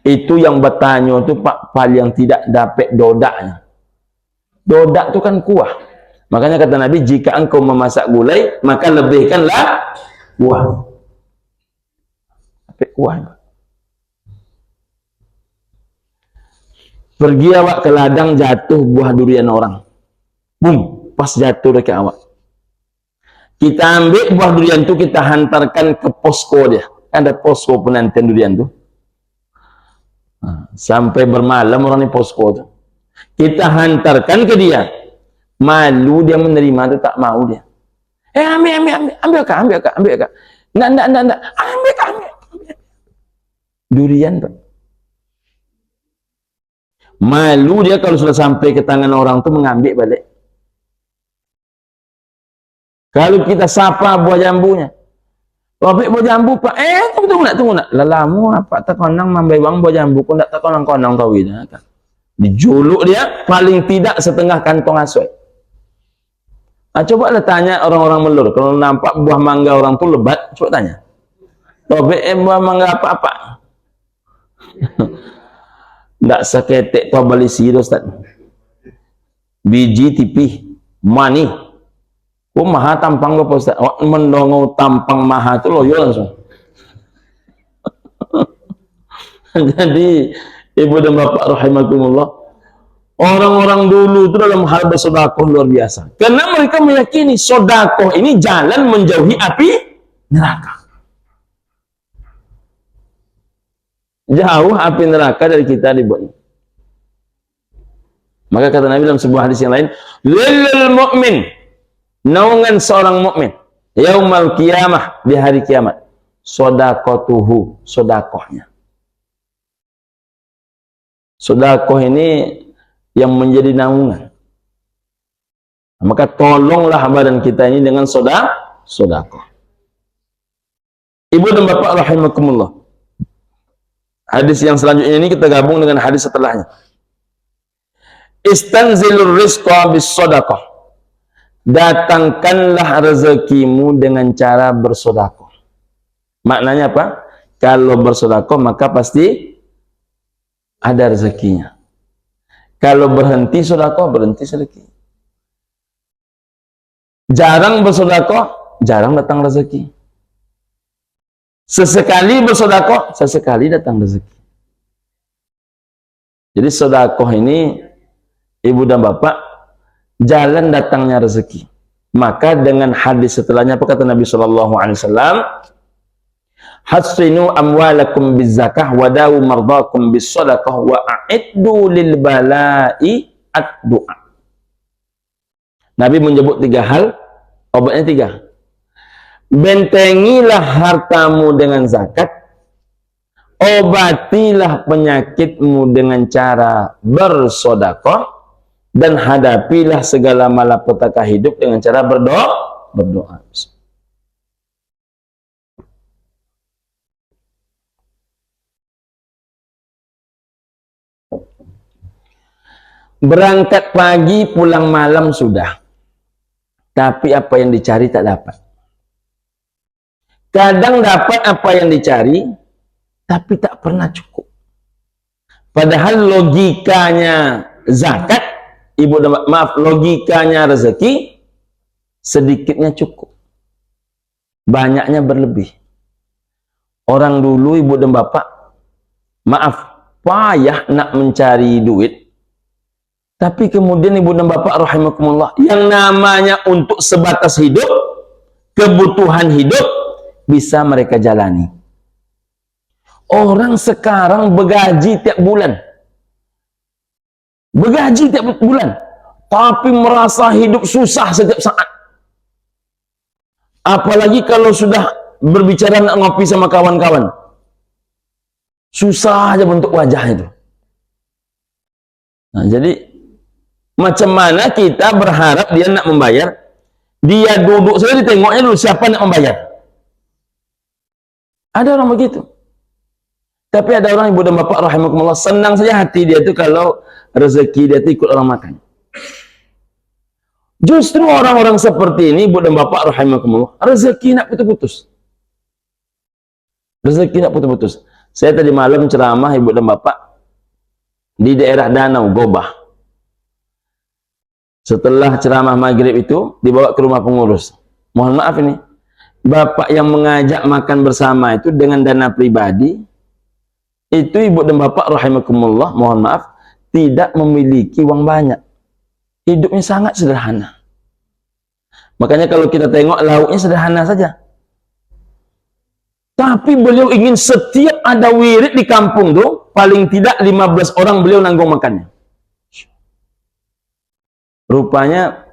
Itu yang bertanya itu, Pak, paling tidak dapat dodaknya. Dodak itu kan kuah. Makanya kata Nabi, jika engkau memasak gulai, maka lebihkanlah kuah. Dapat kuah. Pergi awak ke ladang, jatuh buah durian orang. Bum, pas jatuh dekat awak. Kita ambil buah durian itu, kita hantarkan ke posko dia. Ada posko penantian durian itu. Sampai bermalam orang di posko itu. Kita hantarkan ke dia. Malu dia menerima itu, tak mau dia. Ambil kak. Nggak. Ambil. Durian, Pak. Malu dia kalau sudah sampai ke tangan orang tuh mengambil balik. Kalau kita sapa buah jambunya, Robek buah jambu pak, tunggu nak, lalamu apa tak konang mambai bang buah jambu, kau tak konang tahu ini kan. Dijuluk dia paling tidak setengah kantong asoi. Nah, coba lah tanya orang-orang Melur, kalau nampak buah mangga orang tuh lebat, coba tanya. Robek buah mangga apa-apa. Ndak seketek tua balisi Ustaz. Biji tipih, mani. Oh maha tampang lo Ustaz. Mendongong tampang maha itu loyo langsung. Jadi ibu dan bapak rahimakumullah, orang-orang dulu itu dalam hal bersedekah luar biasa. Karena mereka meyakini sedekah ini jalan menjauhi api neraka. Jauh api neraka dari kita dibuat. Maka kata Nabi dalam sebuah hadis yang lain, lil mu'min, naungan seorang mukmin yaumal qiyamah, di hari kiamat, sedekatuhu, sedekahnya. Sedekah ini yang menjadi naungan. Maka tolonglah badan kita ini dengan sedekah. Ibu dan bapak rahimakumullah, hadis yang selanjutnya ini kita gabung dengan hadis setelahnya. Istanzilur rizqa bis sedekah. Datangkanlah rezekimu dengan cara bersedekah. Maknanya apa? Kalau bersedekah maka pasti ada rezekinya. Kalau berhenti sedekah, berhenti rezeki. Jarang bersedekah, jarang datang rezeki. Sesekali bersedekah, sesekali datang rezeki. Jadi sedekah ini, ibu dan bapak, jalan datangnya rezeki. Maka dengan hadis setelahnya apa kata Nabi SAW? Hasrinu amwalakum bizzakah wadawu mardakum bissadaqah wa a'iddu lil bala'i ad-du'a. Nabi menyebut 3 hal, obatnya 3. Bentengilah hartamu dengan zakat, obatilah penyakitmu dengan cara bersedekah, dan hadapilah segala malapetaka hidup dengan cara berdoa. Berangkat pagi, pulang malam sudah. Tapi apa yang dicari tak dapat. Kadang dapat apa yang dicari, tapi tak pernah cukup. Padahal logikanya zakat, logikanya rezeki, sedikitnya cukup. Banyaknya berlebih. Orang dulu ibu dan bapak, payah nak mencari duit. Tapi kemudian ibu dan bapak rahimakumullah, yang namanya untuk sebatas hidup, kebutuhan hidup, bisa mereka jalani. Orang sekarang begaji tiap bulan. Begaji tiap bulan. Tapi merasa hidup susah setiap saat. Apalagi kalau sudah berbicara nak ngopi sama kawan-kawan. Susah aja bentuk wajah itu. Nah, jadi macam mana kita berharap dia nak membayar? Dia duduk saja ditengoknya dulu siapa nak membayar. Ada orang begitu. Tapi ada orang ibu dan bapak rahimakumullah, senang saja hati dia itu kalau rezeki dia itu ikut orang makan. Justru orang-orang seperti ini ibu dan bapak rahimakumullah, rezeki nak putus-putus. Rezeki nak putus-putus. Saya tadi malam ceramah ibu dan bapak di daerah Danau Gobah. Setelah ceramah maghrib itu dibawa ke rumah pengurus. Mohon maaf ini, bapak yang mengajak makan bersama itu dengan dana pribadi, itu ibu dan bapak rahimakumullah, mohon maaf, tidak memiliki uang banyak. Hidupnya sangat sederhana. Makanya kalau kita tengok lauknya sederhana saja. Tapi beliau ingin setiap ada wirid di kampung tuh, paling tidak 15 orang beliau nanggung makannya. Rupanya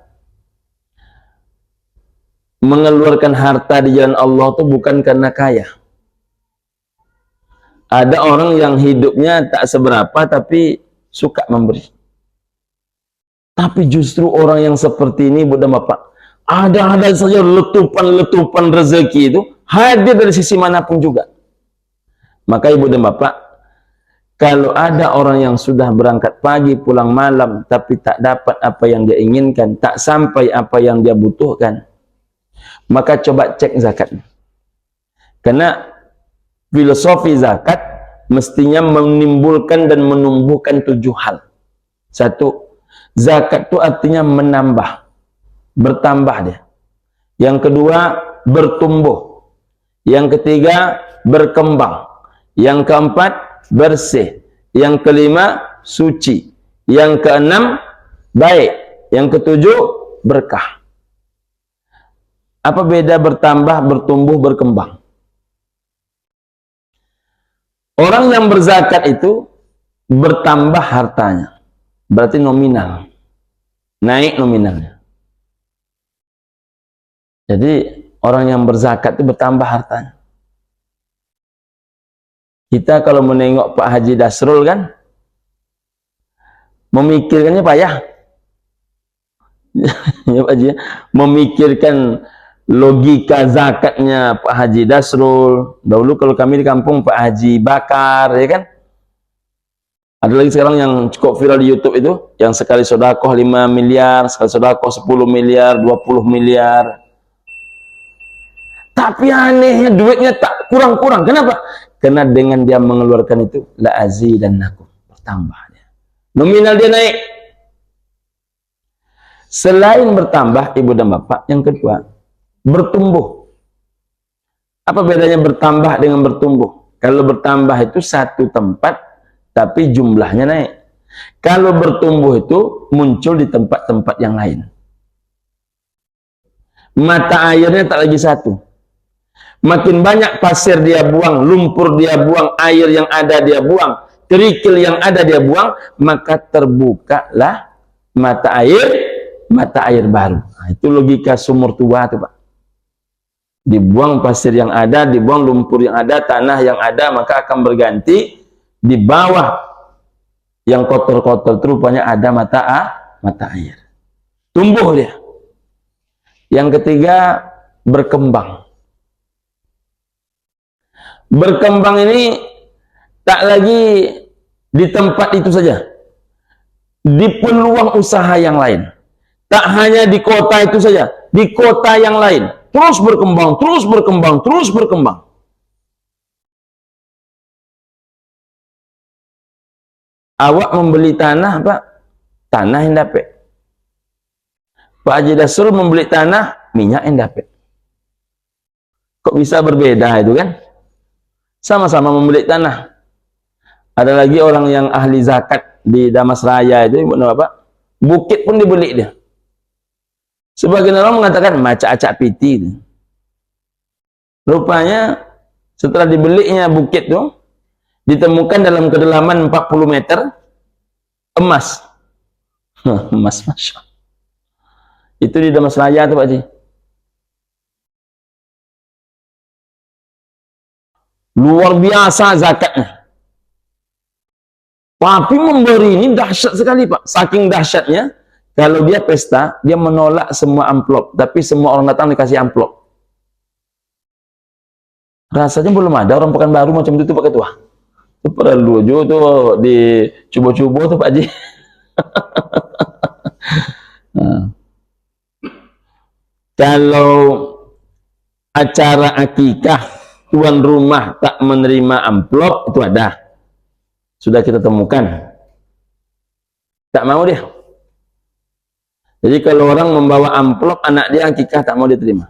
mengeluarkan harta di jalan Allah itu bukan karena kaya. Ada orang yang hidupnya tak seberapa tapi suka memberi. Tapi justru orang yang seperti ini, Bunda Bapak, ada saja letupan-letupan rezeki itu hadir dari sisi manapun juga. Maka Ibu dan Bapak, kalau ada orang yang sudah berangkat pagi pulang malam tapi tak dapat apa yang dia inginkan, tak sampai apa yang dia butuhkan, maka coba cek zakatnya. Karena filosofi zakat mestinya menimbulkan dan menumbuhkan 7 hal. 1, zakat itu artinya menambah, bertambah dia. Yang kedua, bertumbuh. Yang ketiga, berkembang. Yang keempat, bersih. Yang kelima, suci. Yang keenam, baik. Yang ketujuh, berkah. Apa beda bertambah, bertumbuh, berkembang? Orang yang berzakat itu bertambah hartanya. Berarti nominal. Naik nominalnya. Jadi orang yang berzakat itu bertambah hartanya. Kita kalau menengok Pak Haji Dasrul kan, memikirkannya payah. Ya Pak Haji, memikirkan logika zakatnya Pak Haji Dasrul. Dahulu kalau kami di kampung Pak Haji Bakar, ya kan? Ada lagi sekarang yang cukup viral di YouTube itu, yang sekali sodakoh 5 miliar, sekali sodakoh 10 miliar, 20 miliar. Tapi anehnya duitnya tak kurang-kurang. Kenapa? Karena dengan dia mengeluarkan itu, la azidannakum, bertambah dia. Nominal dia naik. Selain bertambah, Ibu dan Bapak, yang kedua, bertumbuh. Apa bedanya bertambah dengan bertumbuh? Kalau bertambah itu satu tempat, tapi jumlahnya naik. Kalau bertumbuh itu muncul di tempat-tempat yang lain. Mata airnya tak lagi satu. Makin banyak pasir dia buang, lumpur dia buang, air yang ada dia buang, kerikil yang ada dia buang, maka terbukalah mata air baru. Nah, itu logika sumur tua tuh Pak. Dibuang pasir yang ada, dibuang lumpur yang ada, tanah yang ada, maka akan berganti di bawah yang kotor-kotor rupanya ada mata air. Tumbuh dia. Yang ketiga, berkembang. Berkembang ini tak lagi di tempat itu saja, di peluang usaha yang lain. Tak hanya di kota itu saja, di kota yang lain. Terus berkembang, terus berkembang, terus berkembang. Awak membeli tanah, Pak, tanah yang dapat. Pak Haji Dasrul membeli tanah, minyak yang dapat. Kok bisa berbeda itu kan? Sama-sama membeli tanah. Ada lagi orang yang ahli zakat di Damas Raya itu, Ibu Bapak, bukit pun dibeli dia. Sebagian orang mengatakan macak-acak piti. Rupanya setelah dibelinya bukit itu, ditemukan dalam kedalaman 40 meter emas. Emas, Masya. Itu di Damas Raya tuh Pak Haji. Luar biasa zakatnya. Tapi memberi ini dahsyat sekali Pak. Saking dahsyatnya, kalau dia pesta, dia menolak semua amplop. Tapi semua orang datang dikasih amplop. Rasanya belum ada orang Pekanbaru macam itu Pak Ketua. Itu perlu juga tuh dicoba-coba tuh Pak Haji. Nah. Kalau acara akikah, tuan rumah tak menerima amplop, itu ada. Sudah kita temukan. Tak mau dia. Jadi kalau orang membawa amplop, anak dia akikah tak mau diterima.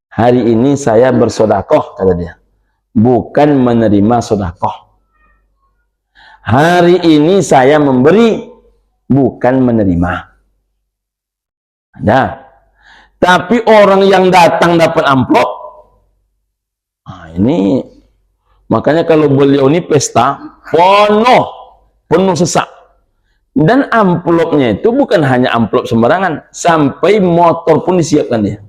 Hari ini saya bersodakoh, kata dia. Bukan menerima sodakoh. Hari ini saya memberi, bukan menerima. Ada. Tapi orang yang datang dapat amplop, nah ini makanya kalau beliau ini pesta penuh sesak. Dan amplopnya itu bukan hanya amplop sembarangan, sampai motor pun disiapkan dia.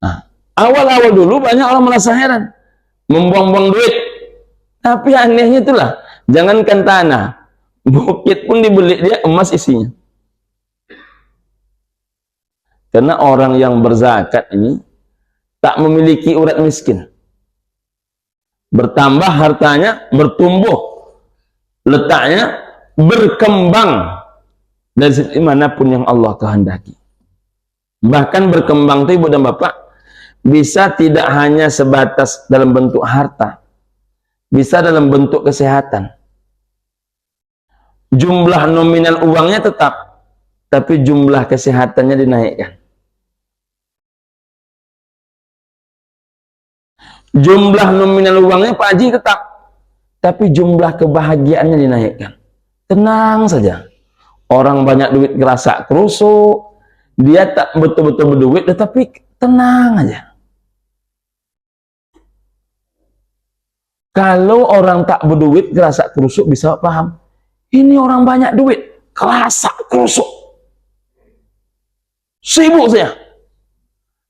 Nah, awal-awal dulu banyak orang merasa heran, membuang-buang duit. Tapi anehnya itulah, jangankan tanah, bukit pun dibeli dia emas isinya. Karena orang yang berzakat ini tak memiliki urat miskin. Bertambah hartanya, bertumbuh letaknya, berkembang dari sisi manapun yang Allah kehendaki. Bahkan berkembang itu ibu dan bapak bisa tidak hanya sebatas dalam bentuk harta, bisa dalam bentuk kesehatan. Jumlah nominal uangnya tetap, tapi jumlah kesehatannya dinaikkan. Jumlah nominal uangnya Pak Haji tetap, tapi jumlah kebahagiaannya dinaikkan. Tenang saja. Orang banyak duit kerasa kerusuk, dia tak betul-betul berduit, tetapi tenang aja. Kalau orang tak berduit kerasa kerusuk, bisa paham. Ini orang banyak duit, kerasa kerusuk. Sibuk saya.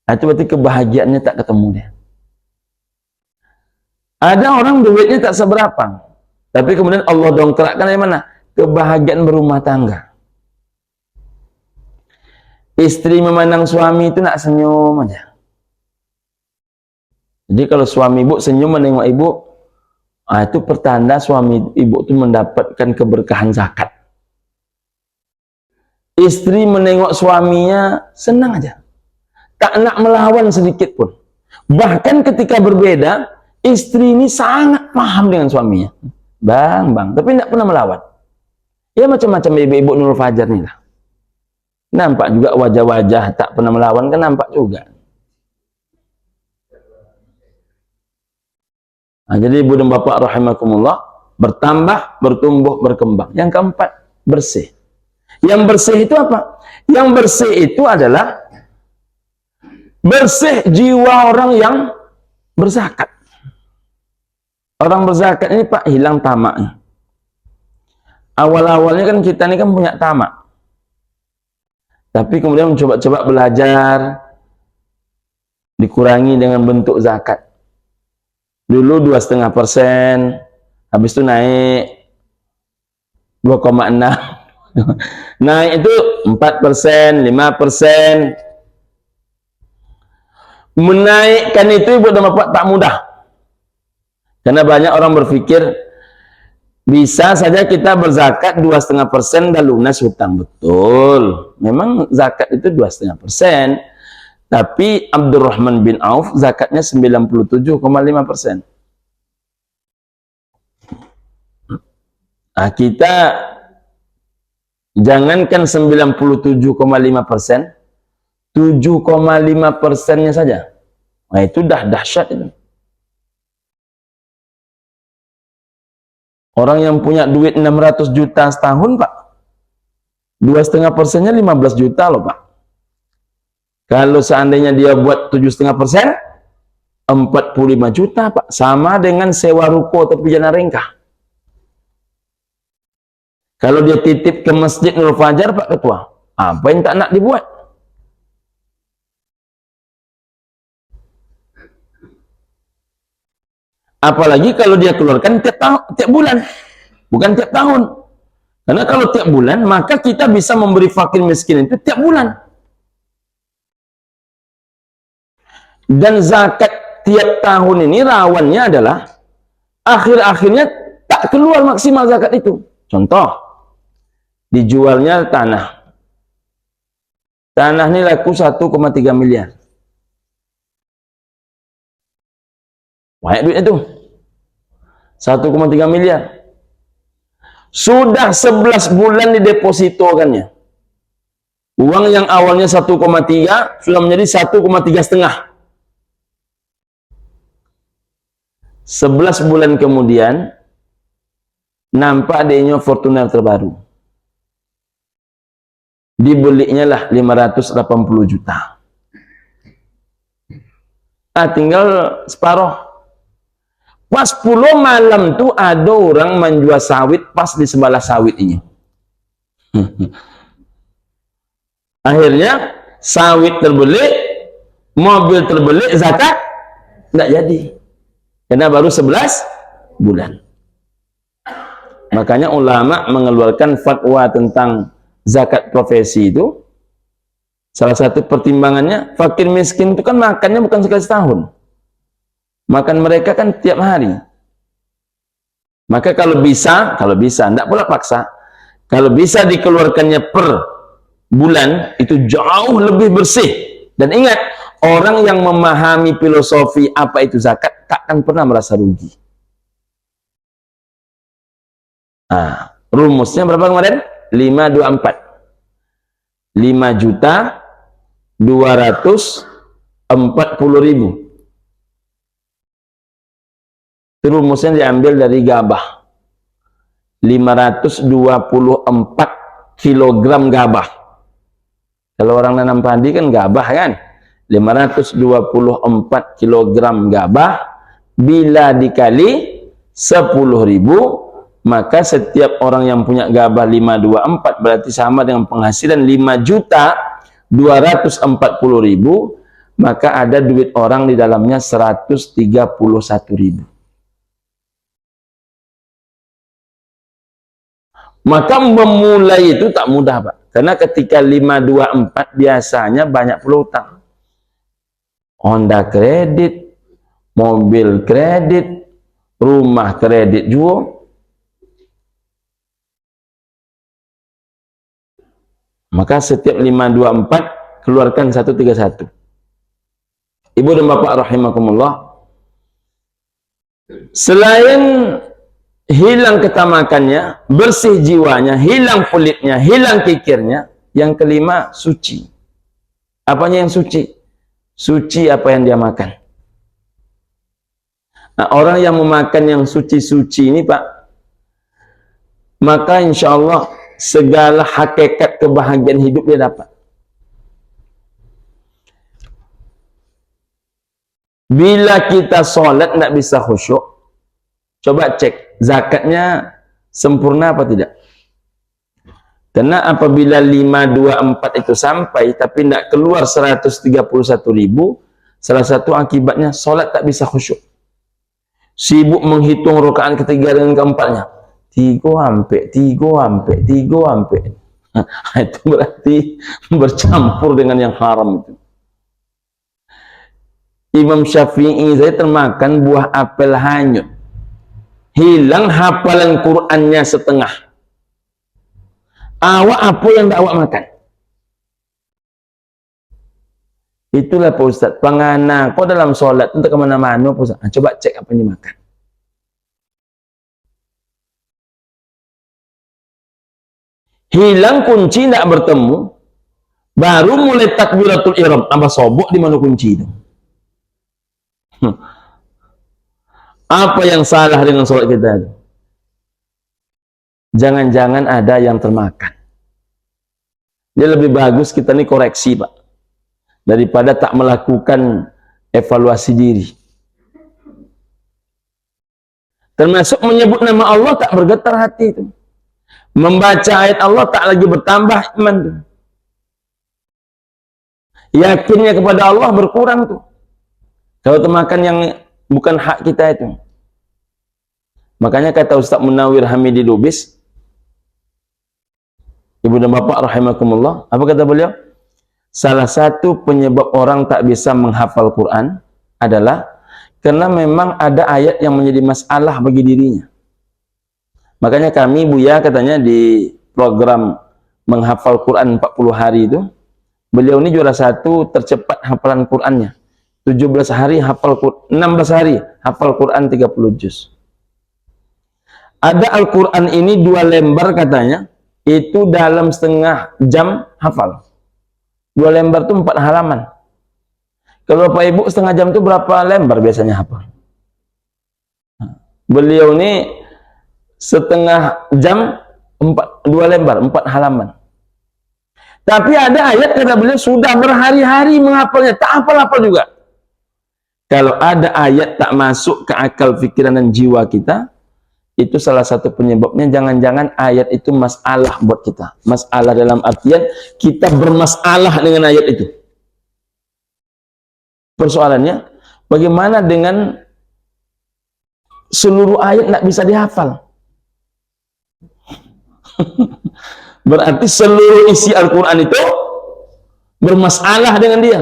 Nah, itu berarti kebahagiaannya tak ketemu dia. Ada orang duitnya tak seberapa, tapi kemudian Allah dongkrakkan dari mana? Kebahagiaan berumah tangga. Istri memandang suami itu nak senyum aja. Jadi kalau suami ibu senyum menengok ibu, itu pertanda suami ibu itu mendapatkan keberkahan zakat. Istri menengok suaminya senang aja, tak nak melawan sedikit pun. Bahkan ketika berbeda, istri ini sangat paham dengan suaminya. Bang, tapi tidak pernah melawan. Ya macam-macam ibu-ibu Nurul Fajar nih lah. Nampak juga wajah-wajah tak pernah melawan, kan nampak juga. Nah, jadi ibu dan bapak rahimakumullah, bertambah, bertumbuh, berkembang. Yang keempat, bersih. Yang bersih itu apa? Yang bersih itu adalah bersih jiwa orang yang berzakat. Orang berzakat ini Pak hilang tamak. Awal-awalnya kan kita ini kan punya tamak. Tapi kemudian mencoba-coba belajar, dikurangi dengan bentuk zakat. Dulu 2,5%, habis itu naik 2,6. Naik itu 4%, 5%. Menaikkan itu ibu dan bapak tak mudah. Karena banyak orang berpikir bisa saja kita berzakat 2,5% dan lunas hutang. Betul, memang zakat itu 2,5%. Tapi Abdurrahman bin Auf zakatnya 97,5%. Nah, kita jangankan 97,5%, 7,5%-nya saja. Nah, itu dah dahsyat itu. Orang yang punya duit 600 juta setahun, Pak, 2,5%-nya 15 juta loh, Pak. Kalau seandainya dia buat 7,5%, 45 juta, Pak. Sama dengan sewa ruko tepi Jalan Ringkah. Kalau dia titip ke Masjid Nurul Fajar, Pak Ketua, apa yang tak nak dibuat? Apalagi kalau dia keluarkan tiap bulan, bukan tiap tahun. Karena kalau tiap bulan, maka kita bisa memberi fakir miskin itu tiap bulan. Dan zakat tiap tahun ini rawannya adalah akhir-akhirnya tak keluar maksimal zakat itu. Contoh, dijualnya tanah. Tanah ini laku 1,3 miliar. Banyak duitnya tuh. 1,3 miliar. Sudah 11 bulan didepositokannya. Uang yang awalnya 1,3 sudah menjadi 1,3,5. 11 bulan kemudian nampak adanya Fortuner terbaru. Dibelinya lah 580 juta. Tinggal separuh. Pas 10 malam tuh ada orang menjual sawit pas di sebelah sawit ini. Akhirnya sawit terbeli, mobil terbeli, zakat nggak jadi. Karena baru 11 bulan. Makanya ulama mengeluarkan fatwa tentang zakat profesi itu. Salah satu pertimbangannya, fakir miskin itu kan makannya bukan sekali setahun. Makan mereka kan tiap hari. Maka kalau bisa, enggak pula paksa. Kalau bisa dikeluarkannya per bulan, itu jauh lebih bersih. Dan ingat, orang yang memahami filosofi apa itu zakat, takkan pernah merasa rugi. Nah, rumusnya berapa kemarin? 524. 5.240.000. Itu rumusnya diambil dari gabah. 524 kilogram gabah. Kalau orang nanam padi kan gabah kan. 524 kilogram gabah bila dikali 10.000, maka setiap orang yang punya gabah 524 berarti sama dengan penghasilan 5.240.000, maka ada duit orang di dalamnya 131.000. Maka memulai itu tak mudah, Pak. Karena ketika 524 biasanya banyak piutang. Honda kredit, mobil kredit, rumah kredit juga. Maka setiap 524 keluarkan 131. Ibu dan Bapak rahimakumullah, selain hilang ketamakannya, bersih jiwanya, hilang pelitnya, hilang kikirnya, yang kelima suci. Apanya yang suci? Suci apa yang dia makan. Nah, orang yang memakan yang suci-suci ini, Pak, maka insya Allah segala hakikat kebahagiaan hidup dia dapat. Bila kita sholat tidak bisa khusyuk, coba cek zakatnya sempurna apa tidak. Karena apabila 524 itu sampai tapi tidak keluar 131.000, salah satu akibatnya sholat tak bisa khusyuk. Sibuk menghitung rakaat ketiga dan keempatnya. 3 sampai. Itu berarti bercampur dengan yang haram itu. Imam Syafi'i saya termakan buah apel hanyut. Hilang hafalan Qur'annya setengah. Awak apa yang tak awak makan? Itulah Pak Ustaz. Pangana kau dalam sholat untuk kemana-mana Pak Ustaz. Nah, coba cek apa yang dimakan. Hilang kunci tidak bertemu. Baru mulai takbiratul ihram. Tambah sobok di mana kunci itu. Apa yang salah dengan sholat kita? Jangan-jangan ada yang termakan. Dia lebih bagus kita ini koreksi, Pak, daripada tak melakukan evaluasi diri. Termasuk menyebut nama Allah tak bergetar hati itu. Membaca ayat Allah tak lagi bertambah iman itu. Yakinnya kepada Allah berkurang tuh. Kalau termakan yang bukan hak kita itu. Makanya kata Ustaz Munawir Hamidi Lubis, Ibu dan Bapak rahimakumullah, apa kata beliau? Salah satu penyebab orang tak bisa menghafal Quran adalah karena memang ada ayat yang menjadi masalah bagi dirinya. Makanya kami Buya katanya di program menghafal Quran 40 hari itu, beliau ini juara 1 tercepat hafalan Qurannya. 17 hari hafal Quran, 16 hari hafal Quran 30 juz. Ada Al-Quran ini 2 lembar katanya, itu dalam setengah jam hafal. 2 lembar itu 4 halaman. Kalau Pak Ibu setengah jam itu berapa lembar biasanya hafal? Beliau ini setengah jam 2 lembar, 4 halaman. Tapi ada ayat kata beliau sudah berhari-hari menghafalnya, tak hafal-hafal juga. Kalau ada ayat tak masuk ke akal pikiran dan jiwa kita, itu salah satu penyebabnya. Jangan-jangan ayat itu masalah buat kita. Masalah dalam artian kita bermasalah dengan ayat itu. Persoalannya, bagaimana dengan seluruh ayat tidak bisa dihafal? Berarti seluruh isi Al-Quran itu bermasalah dengan dia.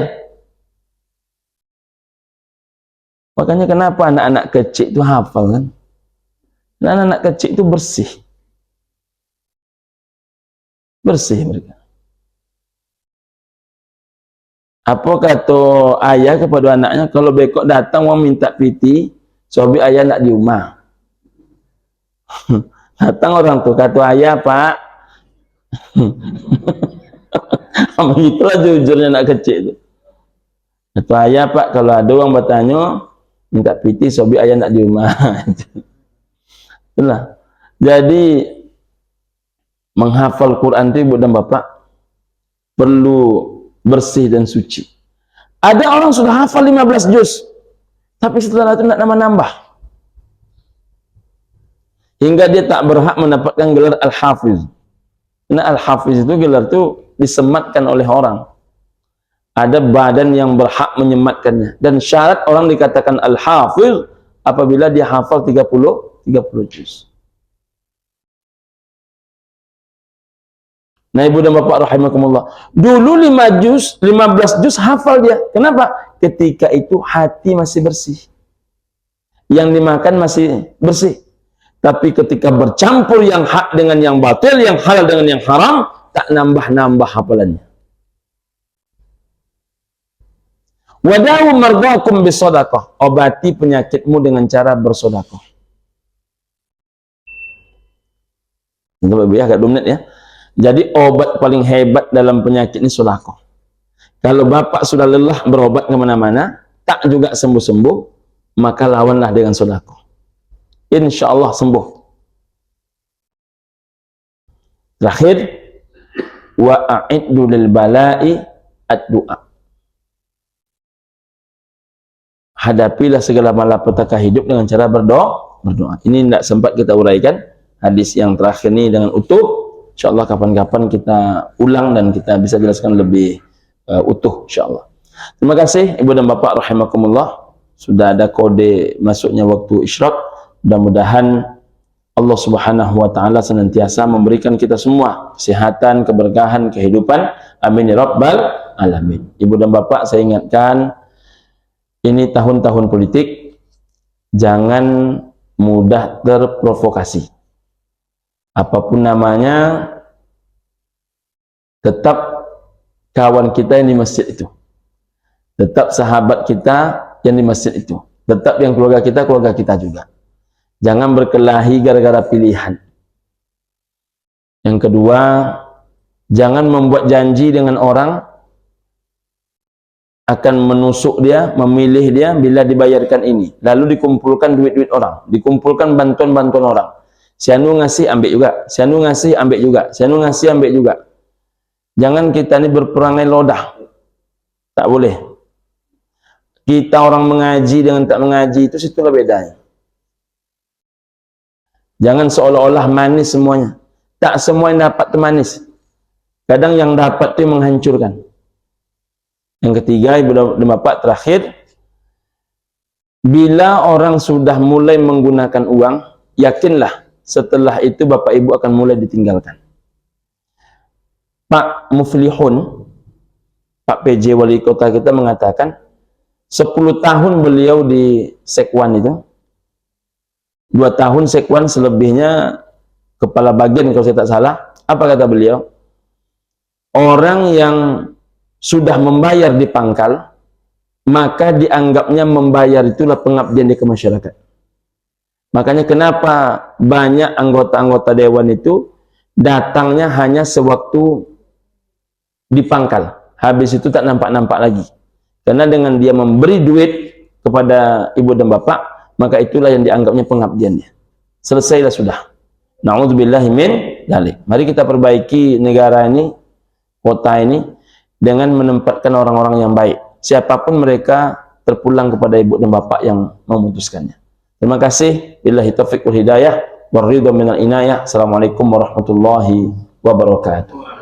Makanya kenapa anak-anak kecil itu hafal kan? Anak-anak kecil itu bersih. Bersih mereka. Apa kata ayah kepada anaknya, kalau bekok datang mau minta piti, sobi ayah nak di rumah. Datang orang tuh, kata ayah, Pak. Begitulah jujurnya anak kecil itu. Kata ayah, Pak, kalau ada orang bertanya, minta piti, sobi ayah nak di rumah. Itulah. Jadi, menghafal Quran itu ibu dan bapak perlu bersih dan suci. Ada orang sudah hafal 15 juz, tapi setelah itu tidak nambah-nambah. Hingga dia tak berhak mendapatkan gelar Al-Hafiz. Karena Al-Hafiz itu gelar itu disematkan oleh orang. Ada badan yang berhak menyematkannya. Dan syarat orang dikatakan Al-Hafiz apabila dia hafal 30 juz. Nah, ibu dan bapak rahimakumullah, dulu 15 juz hafal dia. Kenapa? Ketika itu hati masih bersih, yang dimakan masih bersih. Tapi ketika bercampur yang hak dengan yang batil, yang halal dengan yang haram, tak nambah-nambah hafalannya. Wadawu mardakum bisadaqah, obati penyakitmu dengan cara bersedekah. Untuk ya, agak 2 menit ya. Jadi obat paling hebat dalam penyakit ini sedekah. Kalau bapak sudah lelah berobat kemana-mana, tak juga sembuh-sembuh, maka lawanlah dengan sedekah. Insya Allah sembuh. Terakhir, wa a'iddu lil bala'i ad-du'a. Hadapilah segala malapetaka hidup dengan cara berdoa. Ini tidak sempat kita uraikan hadis yang terakhir ini dengan utuh. InsyaAllah kapan-kapan kita ulang dan kita bisa jelaskan lebih utuh insyaAllah. Terima kasih ibu dan bapak rahimakumullah. Sudah ada kode masuknya waktu isyraq. Mudah-mudahan Allah subhanahu wa ta'ala senantiasa memberikan kita semua kesehatan, keberkahan, kehidupan. Amin ya rabbal alamin. Ibu dan bapak, saya ingatkan, ini tahun-tahun politik, jangan mudah terprovokasi. Apapun namanya, tetap kawan kita yang di masjid itu, tetap sahabat kita yang di masjid itu, tetap yang keluarga kita juga. Jangan berkelahi gara-gara pilihan. Yang kedua, jangan membuat janji dengan orang akan menusuk dia, memilih dia bila dibayarkan ini, lalu dikumpulkan duit-duit orang, dikumpulkan bantuan-bantuan orang. Si anu ngasih ambil juga, si anu ngasih ambil juga, si anu ngasih ambil juga. Jangan kita ini berperangai lodah. Tak boleh. Kita orang mengaji dengan tak mengaji itu situlah bedanya. Jangan seolah-olah manis semuanya. Tak semua yang dapat itu manis. Kadang yang dapat itu menghancurkan. Yang ketiga, ibu dan bapak, terakhir, bila orang sudah mulai menggunakan uang, yakinlah setelah itu bapak ibu akan mulai ditinggalkan. Pak Muflihun, Pak PJ Wali Kota kita mengatakan 10 tahun beliau di Sekwan itu, 2 tahun Sekwan, selebihnya kepala bagian kalau saya tak salah. Apa kata beliau? Orang yang sudah membayar di pangkal, maka dianggapnya membayar itulah pengabdian dia ke masyarakat. Makanya kenapa banyak anggota-anggota dewan itu datangnya hanya sewaktu di pangkal. Habis itu tak nampak-nampak lagi. Karena dengan dia memberi duit kepada ibu dan bapak, maka itulah yang dianggapnya pengabdiannya. Selesailah sudah. Na'udzubillahi min dzalik. Mari kita perbaiki negara ini, kota ini, dengan menempatkan orang-orang yang baik. Siapapun mereka, terpulang kepada ibu dan bapak yang memutuskannya. Terima kasih. Billahi taufiq wal hidayah. Warridha minal inayah. Assalamualaikum warahmatullahi wabarakatuh.